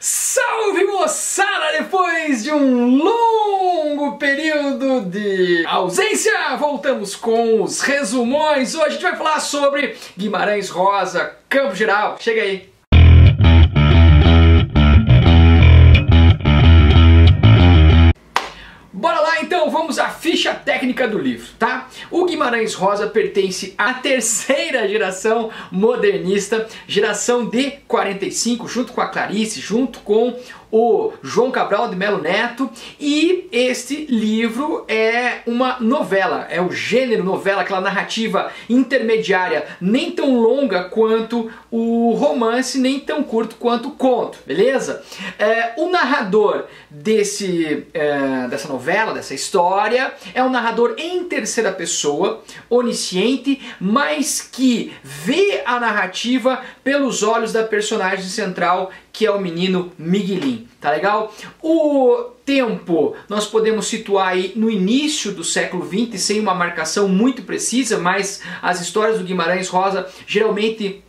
Salve moçada! Depois de um longo período de ausência, voltamos com os resumões. Hoje a gente vai falar sobre Guimarães Rosa, Campo Geral. Chega aí! Bora lá então, vamos à ficha técnica do livro, tá? O Guimarães Rosa pertence à terceira geração modernista, geração de 45, junto com a Clarice, junto com o João Cabral de Melo Neto, e este livro é uma novela, é o gênero novela, aquela narrativa intermediária, nem tão longa quanto o romance, nem tão curto quanto o conto, beleza? O narrador dessa novela, dessa história, é um narrador em terceira pessoa, onisciente, mas que vê a narrativa pelos olhos da personagem central, que é o menino Miguelín, tá legal? O tempo nós podemos situar aí no início do século XX, sem uma marcação muito precisa, mas as histórias do Guimarães Rosa geralmente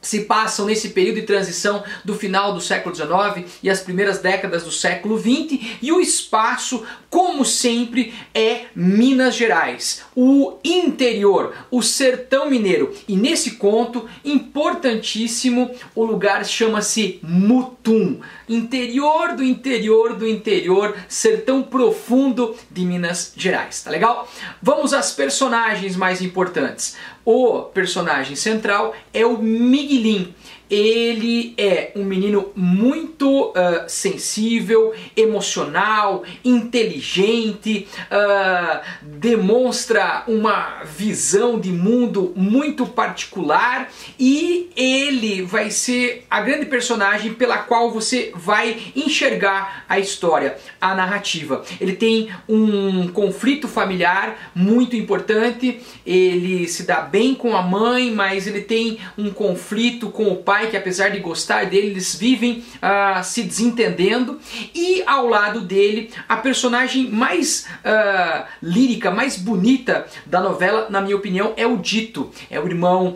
se passam nesse período de transição do final do século XIX e as primeiras décadas do século XX, e o espaço, como sempre, é Minas Gerais, o interior, o sertão mineiro. E nesse conto, importantíssimo, o lugar chama-se Mutum, interior do interior do interior, sertão profundo de Minas Gerais, tá legal? Vamos às personagens mais importantes. O personagem central é o Miguelín. Ele é um menino muito sensível, emocional, inteligente, demonstra uma visão de mundo muito particular, e ele vai ser a grande personagem pela qual você vai enxergar a história, a narrativa. Ele tem um conflito familiar muito importante, ele se dá bem com a mãe, mas ele tem um conflito com o pai, que apesar de gostar dele, eles vivem se desentendendo. E ao lado dele, a personagem mais lírica, mais bonita da novela, na minha opinião, é o Dito. É o irmão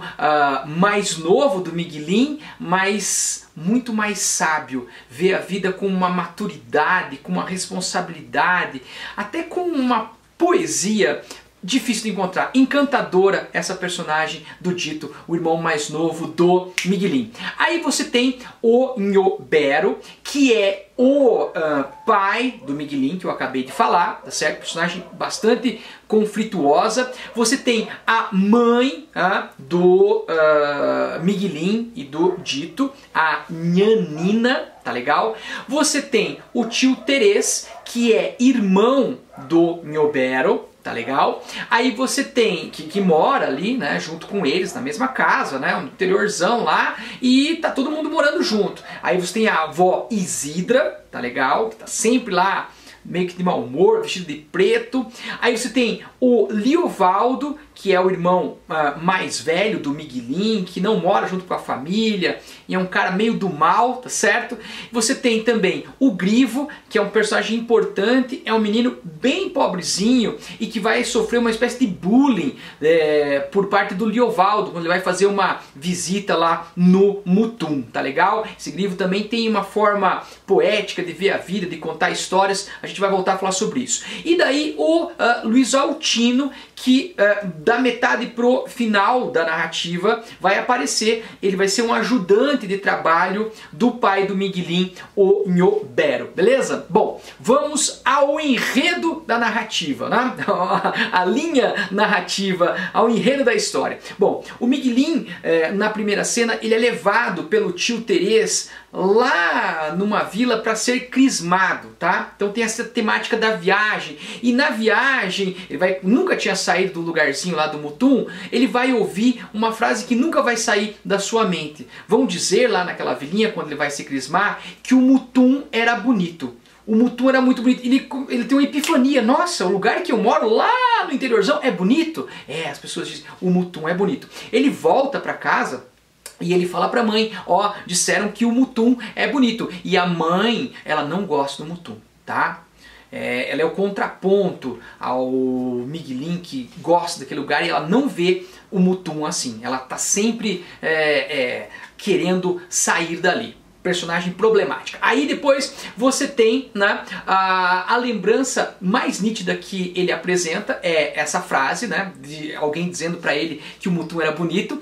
mais novo do Miguelín, mas muito mais sábio, vê a vida com uma maturidade, com uma responsabilidade, até com uma poesia difícil de encontrar, encantadora, essa personagem do Dito, o irmão mais novo do Miguelín. Aí você tem o Nhobero, que é o pai do Miguelín, que eu acabei de falar, tá certo? Personagem bastante conflituosa. Você tem a mãe do Miguelín e do Dito, a Nhanina, tá legal? Você tem o tio Terês, que é irmão do Nhobero, tá legal? Aí você tem que mora ali, né, junto com eles, na mesma casa, né, um interiorzão lá, e tá todo mundo morando junto. Aí você tem a avó Isidra, tá legal? Que tá sempre lá, meio que de mau humor, vestido de preto. Aí você tem o Liovaldo, que é o irmão mais velho do Miguelín, que não mora junto com a família, e é um cara meio do mal, tá certo? Você tem também o Grivo, que é um personagem importante, é um menino bem pobrezinho e que vai sofrer uma espécie de bullying por parte do Liovaldo, quando ele vai fazer uma visita lá no Mutum, tá legal? Esse Grivo também tem uma forma poética de ver a vida, de contar histórias, a gente vai voltar a falar sobre isso. E daí o Luiz Altino, que da metade pro final da narrativa vai aparecer, ele vai ser um ajudante de trabalho do pai do Miguelín, o Nhobero, beleza? Bom, vamos ao enredo da narrativa, né? A linha narrativa, ao enredo da história. Bom, o Miguelín, na primeira cena, ele é levado pelo tio Terês lá numa vila para ser crismado, tá? Então tem essa temática da viagem, e na viagem ele nunca tinha saído do lugarzinho lá do Mutum, ele vai ouvir uma frase que nunca vai sair da sua mente. Vão dizer lá naquela vilinha, quando ele vai se crismar, que o Mutum era bonito. O Mutum era muito bonito. Ele tem uma epifania. Nossa, o lugar que eu moro lá no interiorzão é bonito? As pessoas dizem, o Mutum é bonito. Ele volta para casa e ele fala pra mãe, disseram que o Mutum é bonito. E a mãe, ela não gosta do Mutum, tá? Ela é o contraponto ao Miguelín, que gosta daquele lugar, e ela não vê o Mutum assim. Ela tá sempre querendo sair dali. personagem problemática. Aí depois você tem, né, a lembrança mais nítida que ele apresenta é essa frase, né, de alguém dizendo para ele que o Mutum era bonito,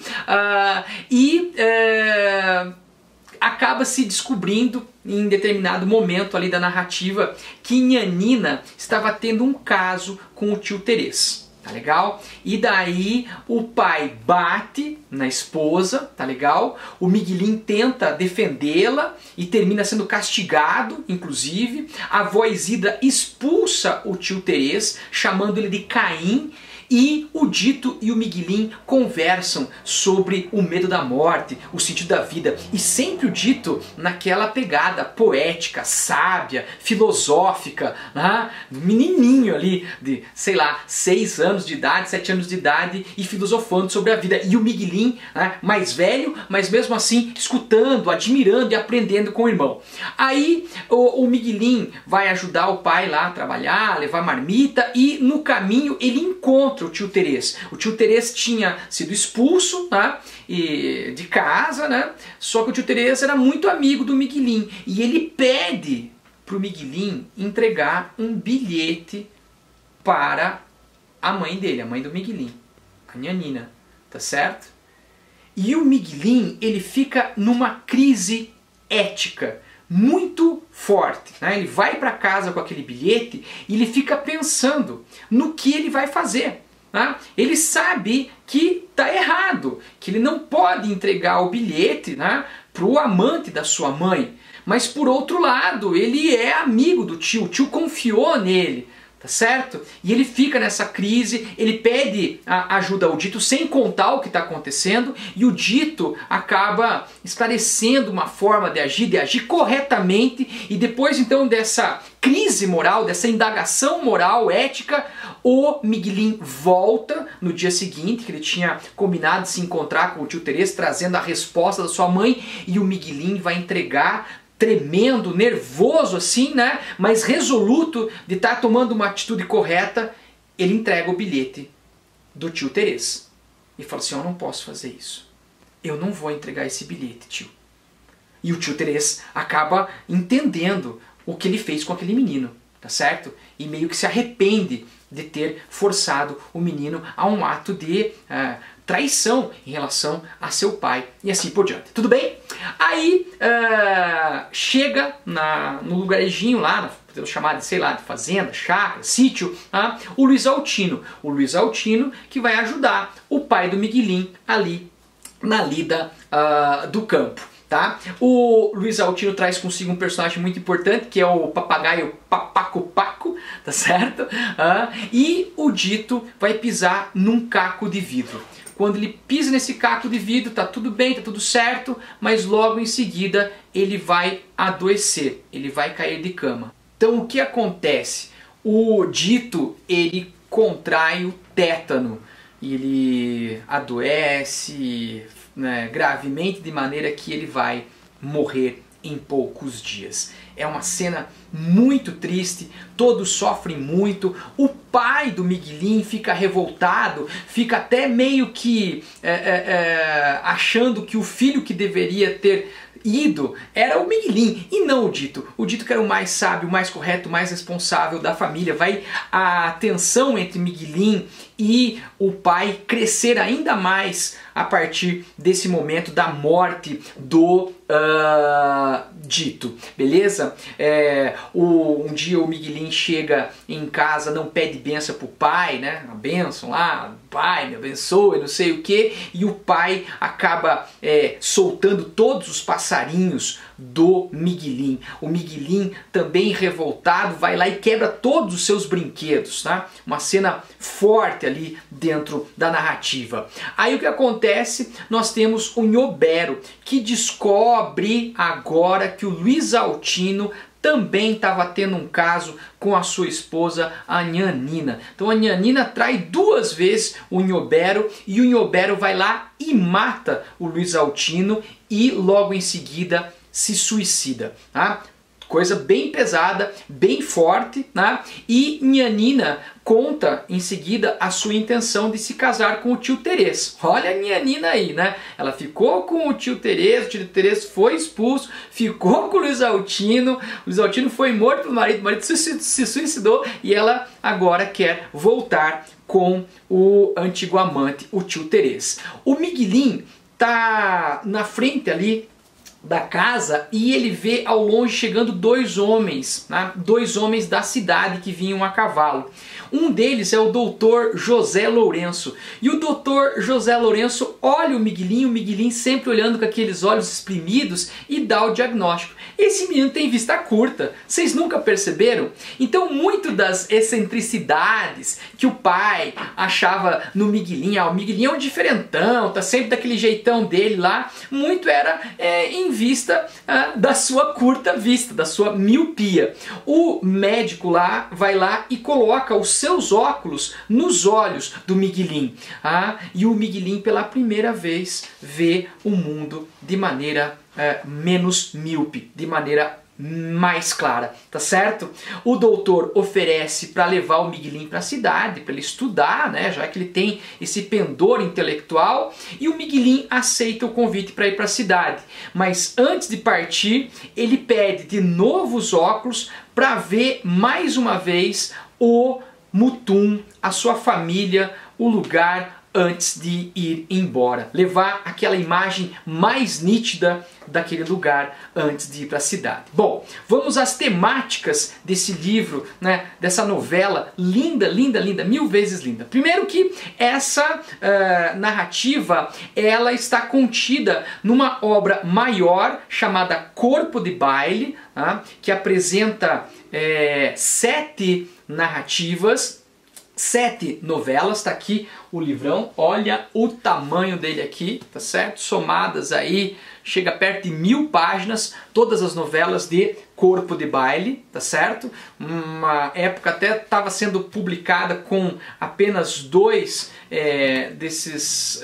acaba se descobrindo em determinado momento ali da narrativa que Nhanina estava tendo um caso com o tio Terês. Tá legal? E daí o pai bate na esposa, tá legal? O Miguelín tenta defendê-la e termina sendo castigado, inclusive. A avó Isidra expulsa o tio Terês, chamando ele de Caim. E o Dito e o Miguelín conversam sobre o medo da morte, o sentido da vida. E sempre o Dito naquela pegada poética, sábia, filosófica, né? Menininho ali de, sei lá, 6 anos de idade, 7 anos de idade e filosofando sobre a vida. E o Miguelín, né, mais velho, mas mesmo assim escutando, admirando e aprendendo com o irmão. Aí o Miguelín vai ajudar o pai lá a trabalhar, levar marmita e no caminho ele encontra o tio Terês. O tio Terês tinha sido expulso, né, de casa, né, só que o tio Terês era muito amigo do Miguelín e ele pede para o Miguelín entregar um bilhete para a mãe dele, a mãe do Miguelín, a Nhanina, tá certo? E o Miguelín, ele fica numa crise ética muito forte, né? Ele vai para casa com aquele bilhete e ele fica pensando no que ele vai fazer. Ele sabe que está errado, que ele não pode entregar o bilhete, né, para o amante da sua mãe. Mas por outro lado, ele é amigo do tio, o tio confiou nele, tá certo? E ele fica nessa crise, ele pede ajuda ao Dito sem contar o que está acontecendo e o Dito acaba esclarecendo uma forma de agir corretamente e depois então dessa crise moral, dessa indagação moral, ética, o Miguelín volta no dia seguinte, que ele tinha combinado de se encontrar com o tio Terês, trazendo a resposta da sua mãe, e o Miguelín vai entregar, tremendo, nervoso assim, né? Mas resoluto de estar tomando uma atitude correta, ele entrega o bilhete do tio Terês. E fala assim, eu não posso fazer isso. Eu não vou entregar esse bilhete, tio. E o tio Terês acaba entendendo o que ele fez com aquele menino, tá certo? E meio que se arrepende de ter forçado o menino a um ato de traição em relação a seu pai e assim por diante. Tudo bem? Aí chega no lugarejinho lá, podemos chamar de, sei lá, de fazenda, chácara, sítio, o Luiz Altino. O Luiz Altino que vai ajudar o pai do Miguelín ali na lida do campo. Tá? O Luiz Altino traz consigo um personagem muito importante, que é o papagaio Papaco, tá certo? E o Dito vai pisar num caco de vidro. Quando ele pisa nesse caco de vidro, tá tudo bem, tá tudo certo, mas logo em seguida ele vai adoecer, ele vai cair de cama. Então o que acontece? O Dito, ele contrai o tétano, ele adoece, né, gravemente, de maneira que ele vai morrer em poucos dias. É uma cena muito triste, todos sofrem muito, o pai do Miguelín fica revoltado, fica até meio que achando que o filho que deveria ter ido era o Miguelín e não o Dito. O Dito que era o mais sábio, o mais correto, o mais responsável da família. Vai a tensão entre Miguelín e o pai crescer ainda mais a partir desse momento da morte do Dito, beleza? Um dia o Miguelín chega em casa, não pede bênção pro pai, né? A bênção lá, pai, me abençoe, não sei o que, e o pai acaba soltando todos os passarinhos do Miguelín. O Miguelín, também revoltado, vai lá e quebra todos os seus brinquedos, tá? Uma cena forte ali dentro da narrativa. Aí o que acontece? Nós temos o Nhobero, que descobre agora que o Luiz Altino também estava tendo um caso com a sua esposa, a Nhanina. Então a Nhanina trai 2 vezes o Nhobero e o Nhobero vai lá e mata o Luiz Altino e logo em seguida se suicida. Tá? coisa bem pesada, bem forte, né? E Nhanina conta em seguida a sua intenção de se casar com o tio Terês. Olha a Nhanina aí, né? Ela ficou com o tio Terês foi expulso, ficou com o Luiz Altino foi morto pelo marido, o marido se suicidou e ela agora quer voltar com o antigo amante, o tio Terês. O Miguelin tá na frente ali da casa e ele vê ao longe chegando dois homens, né? Dois homens da cidade que vinham a cavalo. Um deles é o doutor José Lourenço. E o doutor José Lourenço olha o Miguelin sempre olhando com aqueles olhos espremidos e dá o diagnóstico. Esse menino tem vista curta, vocês nunca perceberam? Então muito das excentricidades que o pai achava no Miguelin, o Miguelin é um diferentão, tá sempre daquele jeitão dele lá, muito era em vista da sua curta vista, da sua miopia. O médico lá vai lá e coloca os seus óculos nos olhos do Miguelin. E o Miguelin pela primeira vez vê o mundo de maneira menos míope, de maneira mais clara, tá certo? O doutor oferece para levar o Miguelin para a cidade, para ele estudar, né, já que ele tem esse pendor intelectual, e o Miguelin aceita o convite para ir para a cidade. Mas antes de partir, ele pede de novo os óculos para ver mais uma vez o Mutum, a sua família, o lugar antes de ir embora. Levar aquela imagem mais nítida daquele lugar antes de ir para a cidade. Bom, vamos às temáticas desse livro, né, dessa novela linda, linda, linda, mil vezes linda. Primeiro que essa narrativa, ela está contida numa obra maior chamada Corpo de Baile, que apresenta 7 narrativas, 7 novelas, tá aqui o livrão, olha o tamanho dele aqui, tá certo? Somadas aí, chega perto de 1000 páginas, todas as novelas de Corpo de Baile, tá certo? Uma época até estava sendo publicada com apenas 2 desses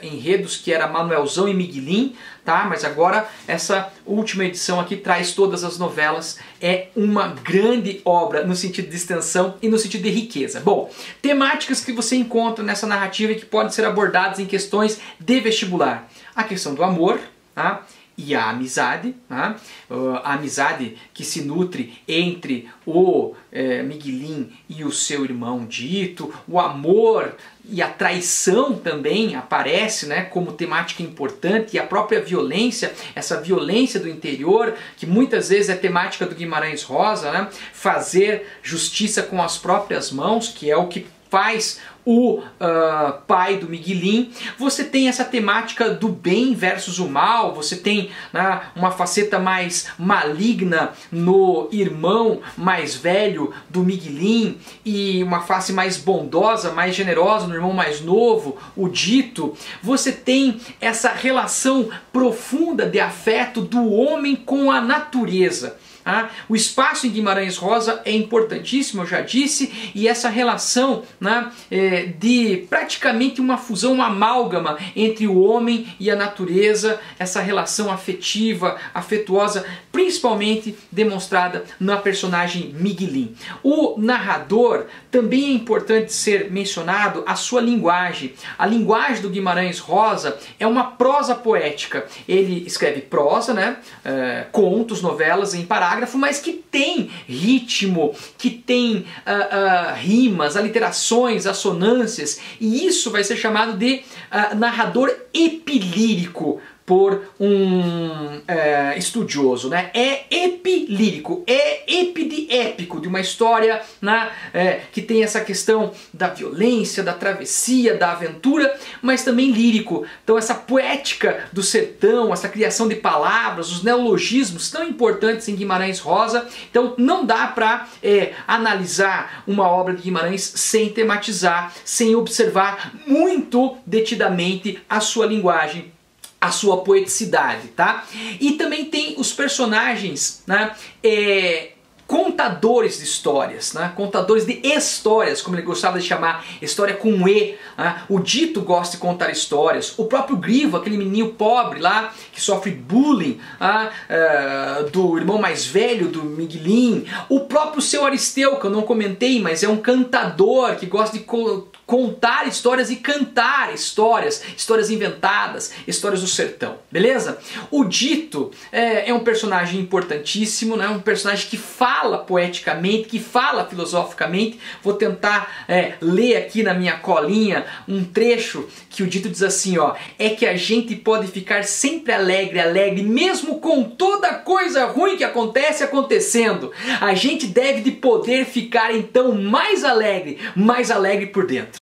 enredos, que era Manuelzão e Miguelin, tá? Mas agora essa última edição aqui traz todas as novelas, é uma grande obra no sentido de extensão e no sentido de riqueza. Bom, temáticas que você encontra nessa narrativa e que podem ser abordadas em questões de vestibular. A questão do amor, e a amizade, a amizade que se nutre entre o Miguelin e o seu irmão Dito, o amor e a traição também aparece, né, como temática importante, e a própria violência, essa violência do interior, que muitas vezes é temática do Guimarães Rosa, né, fazer justiça com as próprias mãos, que é o que faz o pai do Miguelin. Você tem essa temática do bem versus o mal, você tem, né, uma faceta mais maligna no irmão mais velho do Miguelin e uma face mais bondosa, mais generosa no irmão mais novo, o Dito. Você tem essa relação profunda de afeto do homem com a natureza. O espaço em Guimarães Rosa é importantíssimo, eu já disse, e essa relação, né, de praticamente uma fusão, uma amálgama entre o homem e a natureza, essa relação afetiva, afetuosa, principalmente demonstrada na personagem Miguelin. O narrador, também é importante ser mencionado a sua linguagem. A linguagem do Guimarães Rosa é uma prosa poética. Ele escreve prosa, né, contos, novelas em parágrafo, mas que tem ritmo, que tem rimas, aliterações, assonâncias, e isso vai ser chamado de narrador epilírico por um estudioso, né? É epilírico, é épico, de uma história, né, que tem essa questão da violência, da travessia, da aventura, mas também lírico. Então essa poética do sertão, essa criação de palavras, os neologismos tão importantes em Guimarães Rosa. Então não dá para analisar uma obra de Guimarães sem tematizar, sem observar muito detidamente a sua linguagem, a sua poeticidade, tá? E também tem os personagens, né, contadores de histórias, né? Contadores de histórias, como ele gostava de chamar, história com E. Né? O Dito gosta de contar histórias. O próprio Grifo, aquele menininho pobre lá, que sofre bullying do irmão mais velho, do Miguelin. O próprio seu Aristeu, que eu não comentei, mas é um cantador que gosta de contar histórias e cantar histórias, histórias inventadas, histórias do sertão, beleza? O Dito é um personagem importantíssimo, né? Um personagem que fala poeticamente, que fala filosoficamente. Vou tentar ler aqui na minha colinha um trecho que o Dito diz assim, ó: é que a gente pode ficar sempre alegre, mesmo com toda coisa ruim que acontece acontecendo. A gente deve de poder ficar então mais alegre por dentro.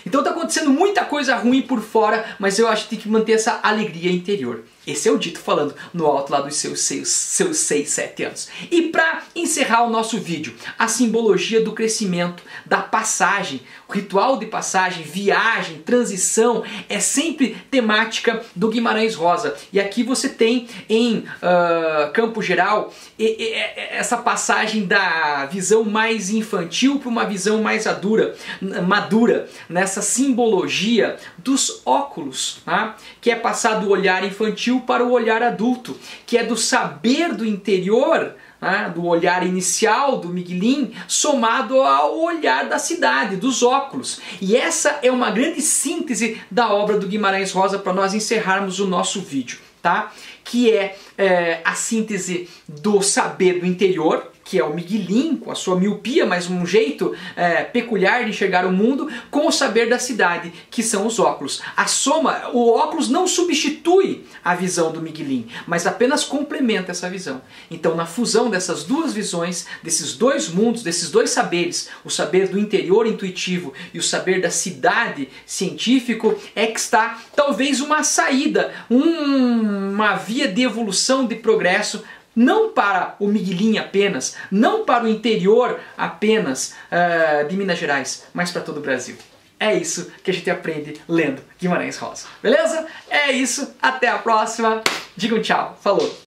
Então está acontecendo muita coisa ruim por fora, mas eu acho que tem que manter essa alegria interior. Esse é o Dito falando no alto lá dos seus 6, 7 anos. E para encerrar o nosso vídeo, a simbologia do crescimento, da passagem, o ritual de passagem, viagem, transição, é sempre temática do Guimarães Rosa. E aqui você tem em Campo Geral essa passagem da visão mais infantil para uma visão mais madura, nessa simbologia dos óculos, tá? Que é passar do olhar infantil para o olhar adulto, que é do saber do interior, do olhar inicial do Miguelin, somado ao olhar da cidade, dos óculos. E essa é uma grande síntese da obra do Guimarães Rosa para nós encerrarmos o nosso vídeo, tá? Que é a síntese do saber do interior, que é o Miguelin, com a sua miopia, mas um jeito peculiar de enxergar o mundo, com o saber da cidade, que são os óculos. A soma, o óculos não substitui a visão do Miguelin, mas apenas complementa essa visão. Então, na fusão dessas duas visões, desses dois mundos, desses dois saberes, o saber do interior intuitivo e o saber da cidade científico, é que está talvez uma saída, uma via de evolução, de progresso, não para o Miguelin apenas, não para o interior apenas de Minas Gerais, mas para todo o Brasil. É isso que a gente aprende lendo Guimarães Rosa. Beleza? É isso, até a próxima. Diga um tchau. Falou!